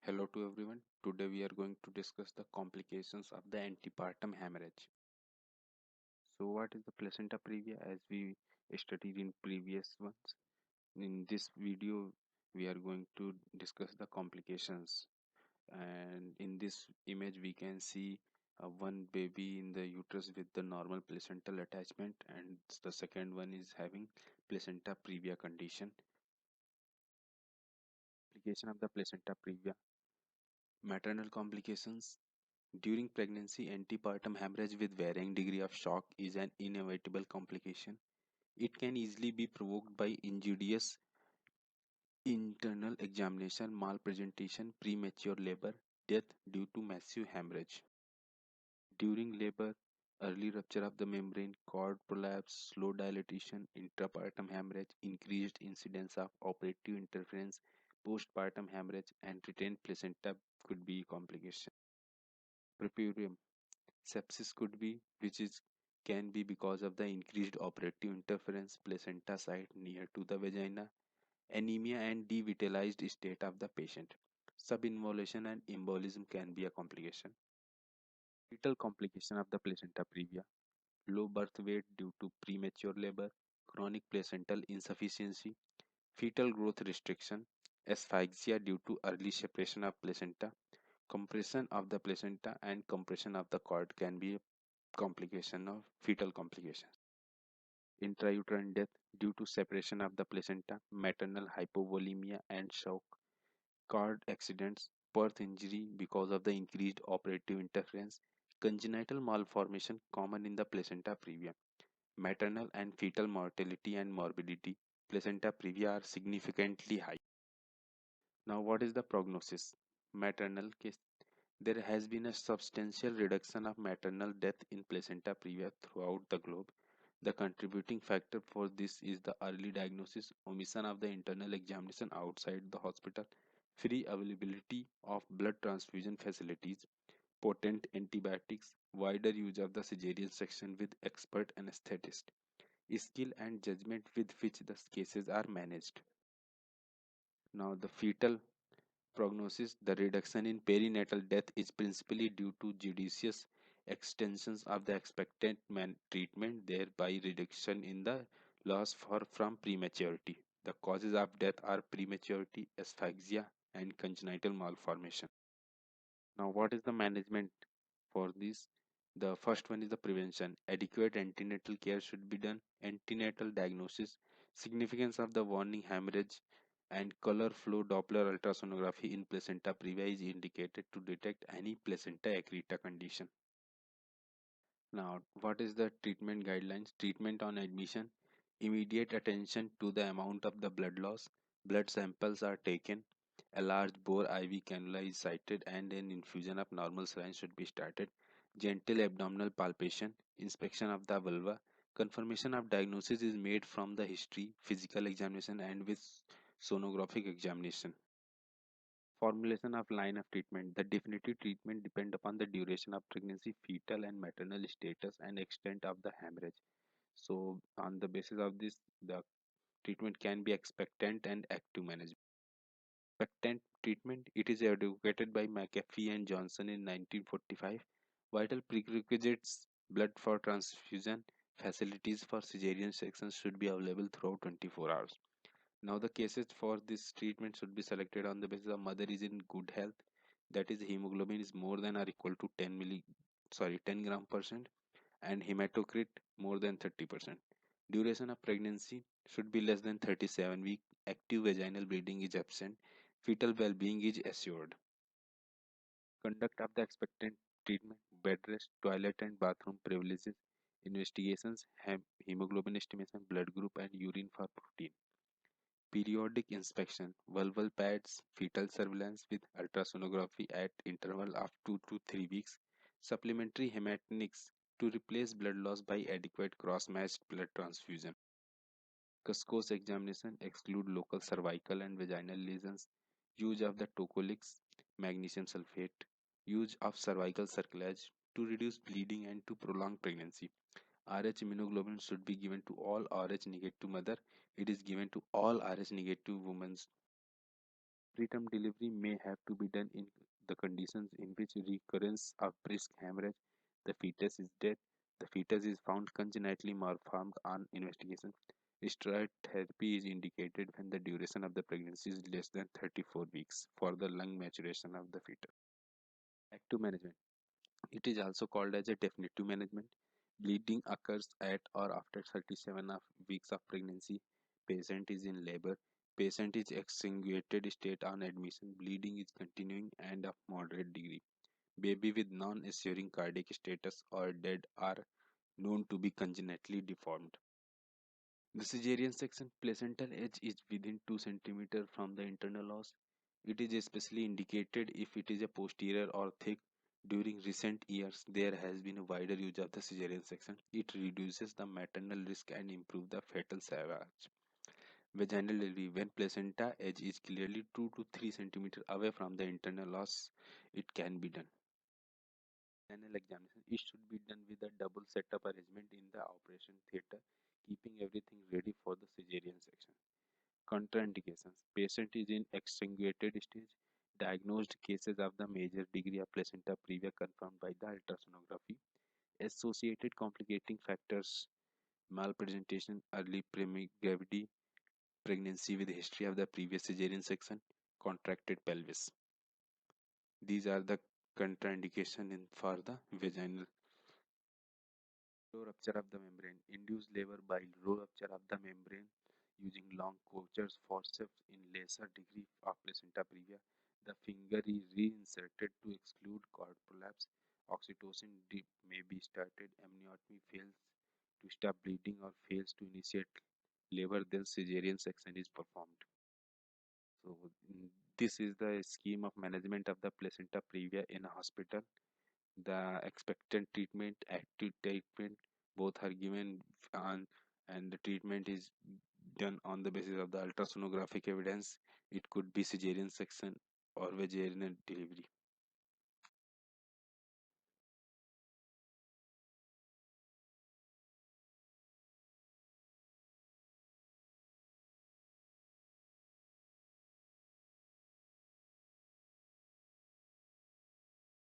Hello to everyone. Today we are going to discuss the complications of the antepartum hemorrhage. So, what is the placenta previa as we studied in previous ones? In this video, we are going to discuss the complications. And in this image, we can see one baby in the uterus with the normal placental attachment, and the second one is having placenta previa condition. Complication of the placenta previa, maternal complications. During pregnancy, antepartum hemorrhage with varying degree of shock is an inevitable complication. It can easily be provoked by injurious internal examination, malpresentation, premature labor, death due to massive hemorrhage. During labor, early rupture of the membrane, cord prolapse, slow dilatation, intrapartum hemorrhage, increased incidence of operative interference, postpartum hemorrhage, and retained placenta could be complication. Prepurium. Sepsis could be, which is can be because of the increased operative interference placenta site near to the vagina, anemia and devitalized state of the patient. Subinvolution and embolism can be a complication. Fetal complication of the placenta previa, low birth weight due to premature labor, chronic placental insufficiency, fetal growth restriction, asphyxia due to early separation of placenta, compression of the placenta and compression of the cord can be a complication of fetal complications. Intrauterine death due to separation of the placenta, maternal hypovolemia and shock, cord accidents, birth injury because of the increased operative interference, congenital malformation common in the placenta previa, maternal and fetal mortality and morbidity, placenta previa are significantly high. Now, what is the prognosis? Maternal case. There has been a substantial reduction of maternal death in placenta previa throughout the globe. The contributing factor for this is the early diagnosis, omission of the internal examination outside the hospital, free availability of blood transfusion facilities, potent antibiotics, wider use of the cesarean section with expert anesthetist, skill and judgment with which the cases are managed. Now, the fetal prognosis, the reduction in perinatal death is principally due to judicious extensions of the expectant treatment, thereby reduction in the loss from prematurity. The causes of death are prematurity, asphyxia, and congenital malformation. Now, what is the management for this? The first one is the prevention. Adequate antenatal care should be done. Antenatal diagnosis, significance of the warning hemorrhage, and color flow Doppler ultrasonography in placenta previa is indicated to detect any placenta accreta condition. Now, what is the treatment guidelines? Treatment on admission, immediate attention to the amount of the blood loss. Blood samples are taken. A large bore IV cannula is sited and an infusion of normal saline should be started. Gentle abdominal palpation, inspection of the vulva. Confirmation of diagnosis is made from the history, physical examination, and with sonographic examination. Formulation of line of treatment. The definitive treatment depend upon the duration of pregnancy, fetal and maternal status, and extent of the hemorrhage. So, on the basis of this, the treatment can be expectant and active management. Expectant treatment, it is advocated by McAfee and Johnson in 1945. Vital prerequisites, blood for transfusion, facilities for cesarean sections should be available throughout 24 hours. Now the cases for this treatment should be selected on the basis of mother is in good health, that is hemoglobin is more than or equal to 10 gram percent, and hematocrit more than 30%. Duration of pregnancy should be less than 37 weeks. Active vaginal bleeding is absent. Fetal well-being is assured. Conduct of the expectant treatment, bed rest, toilet and bathroom privileges, investigations, hemoglobin estimation, blood group and urine for protein. Periodic inspection, vulval pads, fetal surveillance with ultrasonography at interval of 2 to 3 weeks, supplementary hematinics to replace blood loss by adequate cross-matched blood transfusion. Cuscos examination exclude local cervical and vaginal lesions, use of the tocolix, magnesium sulfate, use of cervical cerclage to reduce bleeding and to prolong pregnancy. Rh immunoglobulin should be given to all Rh negative mother. It is given to all Rh negative women. Preterm delivery may have to be done in the conditions in which recurrence of brisk hemorrhage, the fetus is dead, the fetus is found congenitally malformed on investigation. Steroid therapy is indicated when the duration of the pregnancy is less than 34 weeks for the lung maturation of the fetus. Active management. It is also called as a definitive management. Bleeding occurs at or after 37 weeks of pregnancy. Patient is in labor. Patient is exsanguinated state on admission. Bleeding is continuing and of moderate degree. Baby with non-assuring cardiac status or dead are known to be congenitally deformed. The caesarean section placental edge is within 2 cm from the internal os. It is especially indicated if it is a posterior or thick. During recent years, there has been a wider use of the caesarean section. It reduces the maternal risk and improves the fetal salvage. Vaginal delivery, when placenta edge is clearly 2 to 3 cm away from the internal os, it can be done. Vaginal examination, it should be done with a double setup arrangement in the operation theatre, keeping everything ready for the caesarean section. Contraindications. Patient is in exsanguinated stage. Diagnosed cases of the major degree of placenta previa confirmed by the ultrasonography. Associated complicating factors: malpresentation, early gravity, pregnancy with history of the previous cesarean section, contracted pelvis. These are the contraindication in for the vaginal. Low rupture of the membrane. Induced labor by low rupture of the membrane using long coaches forceps in lesser degree of placenta previa. The finger is reinserted to exclude cord prolapse. Oxytocin dip may be started. Amniotomy fails to stop bleeding or fails to initiate labor, then caesarean section is performed. So this is the scheme of management of the placenta previa in a hospital. The expectant treatment, active treatment, both are given on, and the treatment is done on the basis of the ultrasonographic evidence. It could be cesarean section or vaginal delivery.